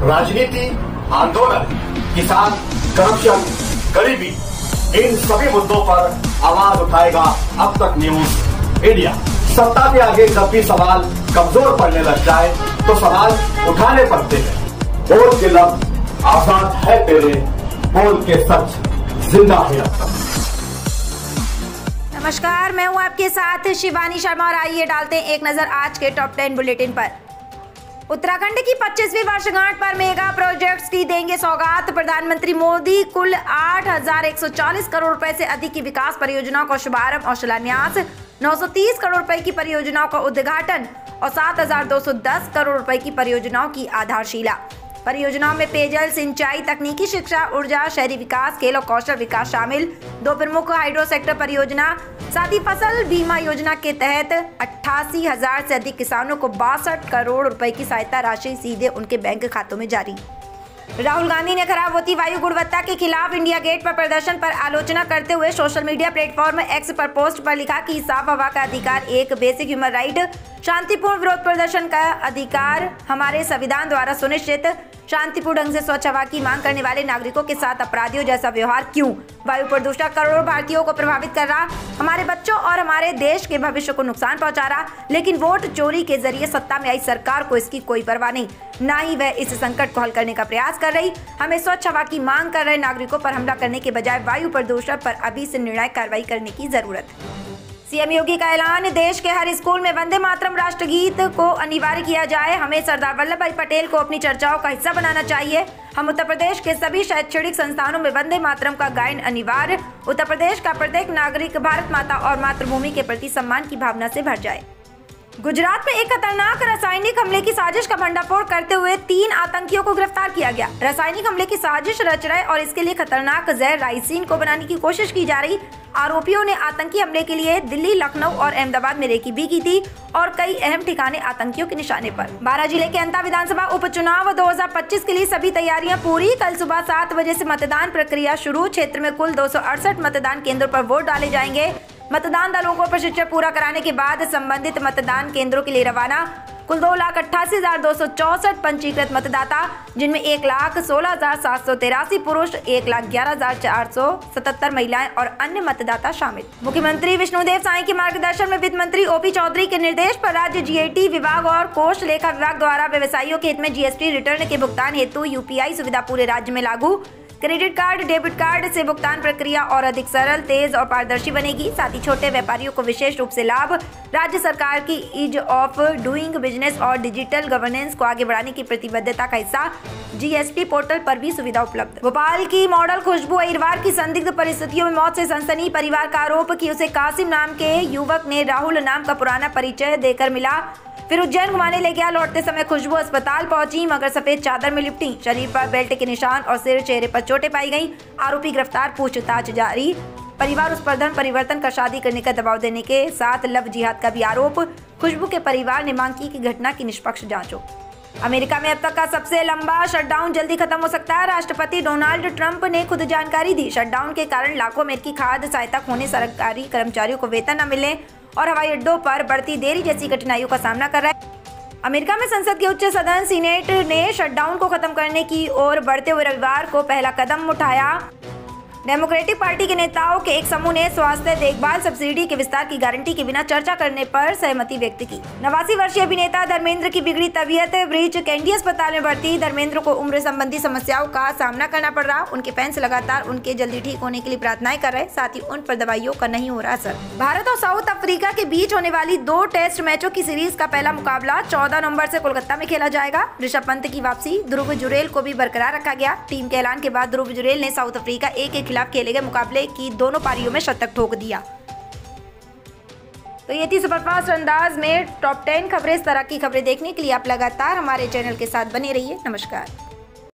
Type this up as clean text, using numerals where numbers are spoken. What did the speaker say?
राजनीति, आंदोलन, किसान, करप्शन, गरीबी, इन सभी मुद्दों पर आवाज उठाएगा अब तक न्यूज इंडिया। सत्ता के आगे जब भी सवाल कमजोर पड़ने लग जाए तो सवाल उठाने पड़ते हैं। बोल के लफ्ज आजाद है तेरे, बोल के सच जिंदा है अब तक। नमस्कार, मैं हूं आपके साथ शिवानी शर्मा और आइए डालते हैं एक नजर आज के टॉप 10 बुलेटिन पर। उत्तराखंड की 25वीं वर्षगांठ पर मेगा प्रोजेक्ट्स की देंगे सौगात प्रधानमंत्री मोदी। कुल 8,140 करोड़ रुपए से अधिक की विकास परियोजनाओं का शुभारंभ और शिलान्यास, 930 करोड़ रुपए की परियोजनाओं का उद्घाटन और 7,210 करोड़ रुपए की परियोजनाओं की आधारशिला। परियोजनाओं में पेयजल, सिंचाई, तकनीकी शिक्षा, ऊर्जा, शहरी विकास, खेल और कौशल विकास शामिल। 2 प्रमुख हाइड्रो सेक्टर परियोजना, साथ ही फसल बीमा योजना के तहत 88,000 से अधिक किसानों को 62 करोड़ रुपए की सहायता राशि सीधे उनके बैंक खातों में जारी। राहुल गांधी ने खराब होती वायु गुणवत्ता के खिलाफ इंडिया गेट पर प्रदर्शन पर आलोचना करते हुए सोशल मीडिया प्लेटफॉर्म एक्स पर पोस्ट पर लिखा कि साफ हवा का अधिकार एक बेसिक ह्यूमन राइट, शांतिपूर्ण विरोध प्रदर्शन का अधिकार हमारे संविधान द्वारा सुनिश्चित। शांतिपूर्ण ढंग से स्वच्छ हवा की मांग करने वाले नागरिकों के साथ अपराधियों जैसा व्यवहार क्यों? वायु प्रदूषण करोड़ों भारतीयों को प्रभावित कर रहा, हमारे बच्चों और हमारे देश के भविष्य को नुकसान पहुंचा रहा, लेकिन वोट चोरी के जरिए सत्ता में आई सरकार को इसकी कोई परवाह नहीं, ना ही वह इस संकट को हल करने का प्रयास कर रही। हमें स्वच्छ हवा की मांग कर रहे नागरिकों पर हमला करने के बजाय वायु प्रदूषण पर अभी से निर्णायक कार्रवाई करने की जरूरत है। सीएम योगी का ऐलान, देश के हर स्कूल में वंदे मातरम राष्ट्रगीत को अनिवार्य किया जाए। हमें सरदार वल्लभ भाई पटेल को अपनी चर्चाओं का हिस्सा बनाना चाहिए। हम उत्तर प्रदेश के सभी शैक्षणिक संस्थानों में वंदे मातरम का गायन अनिवार्य। उत्तर प्रदेश का प्रत्येक नागरिक भारत माता और मातृभूमि के प्रति सम्मान की भावना से भर जाए। गुजरात में एक खतरनाक रासायनिक हमले की साजिश का भंडाफोड़ करते हुए 3 आतंकियों को गिरफ्तार किया गया। रासायनिक हमले की साजिश रच रहे और इसके लिए खतरनाक जहर राइसिन को बनाने की कोशिश की जा रही। आरोपियों ने आतंकी हमले के लिए दिल्ली, लखनऊ और अहमदाबाद में रेकी भी की थी और कई अहम ठिकाने आतंकियों के निशाने पर। 12 जिले के अंता विधानसभा उपचुनाव 2025 के लिए सभी तैयारियां पूरी। कल सुबह 7 बजे से मतदान प्रक्रिया शुरू। क्षेत्र में कुल 268 मतदान केंद्रों पर वोट डाले जाएंगे। मतदान दलों को प्रशिक्षण पूरा कराने के बाद संबंधित मतदान केंद्रों के लिए रवाना। कुल 2,88,264 पंजीकृत मतदाता, जिनमें 1,16,783 पुरुष, 1,11,477 महिलाएं और अन्य मतदाता शामिल। मुख्यमंत्री विष्णुदेव साई के मार्गदर्शन में वित्त मंत्री ओपी चौधरी के निर्देश पर राज्य जीएटी विभाग और कोष लेखा विभाग द्वारा व्यवसायियों के हित में जीएसटी रिटर्न के भुगतान हेतु यूपीआई सुविधा पूरे राज्य में लागू। क्रेडिट कार्ड, डेबिट कार्ड से भुगतान प्रक्रिया और अधिक सरल, तेज और पारदर्शी बनेगी। साथ ही छोटे व्यापारियों को विशेष रूप से लाभ। राज्य सरकार की ईज ऑफ डूइंग बिजनेस और डिजिटल गवर्नेंस को आगे बढ़ाने की प्रतिबद्धता का हिस्सा। जीएसटी पोर्टल पर भी सुविधा उपलब्ध। भोपाल की मॉडल खुशबू अहिरवार की संदिग्ध परिस्थितियों में मौत से सनसनी। परिवार का आरोप कि उसे कासिम नाम के युवक ने राहुल नाम का पुराना परिचय देकर मिला, फिर उज्जैन घुमाने ले गया। लौटते समय खुशबू अस्पताल पहुंची मगर सफेद चादर में लिपटी। शरीर पर बेल्ट के निशान और सिर चेहरे पर चोटें पाई गई। आरोपी गिरफ्तार, पूछताछ जारी। परिवार उस पर धन परिवर्तन कर शादी करने का दबाव देने के साथ लव जिहाद का भी आरोप। खुशबू के परिवार ने मांग की कि घटना की निष्पक्ष जांच हो। अमेरिका में अब तक का सबसे लंबा शटडाउन जल्दी खत्म हो सकता है। राष्ट्रपति डोनाल्ड ट्रंप ने खुद जानकारी दी। शटडाउन के कारण लाखों अमेरिकी खाद्य सहायता खोने, सरकारी कर्मचारियों को वेतन न मिलने और हवाई अड्डों पर बढ़ती देरी जैसी कठिनाइयों का सामना कर रहा है। अमेरिका में संसद के उच्च सदन सीनेट ने शटडाउन को खत्म करने की ओर बढ़ते हुए रविवार को पहला कदम उठाया। डेमोक्रेटिक पार्टी के नेताओं के एक समूह ने स्वास्थ्य देखभाल सब्सिडी के विस्तार की गारंटी के बिना चर्चा करने पर सहमति व्यक्त की। 89 वर्षीय अभिनेता धर्मेंद्र की बिगड़ी तबीयत, ब्रीच कैंडी अस्पताल में भर्ती। धर्मेंद्र को उम्र संबंधी समस्याओं का सामना करना पड़ रहा। उनके फैंस लगातार उनके जल्दी ठीक होने के लिए प्रार्थनाएं कर रहे, साथ ही उन पर दवाइयों का नहीं हो रहा असर। भारत और साउथ अफ्रीका के बीच होने वाली 2 टेस्ट मैचों की सीरीज का पहला मुकाबला 14 नवंबर से कोलकाता में खेला जाएगा। ऋषभ पंत की वापसी, ध्रुव जुरेल को भी बरकरार रखा गया। टीम के ऐलान के बाद ध्रुव जुरेल ने साउथ अफ्रीका ए के खिलाफ खेले गए मुकाबले की दोनों पारियों में शतक ठोक दिया। तो ये थी सुपरफास्ट अंदाज में टॉप 10 खबरें। इस तरह की खबरें देखने के लिए आप लगातार हमारे चैनल के साथ बने रहिए। नमस्कार।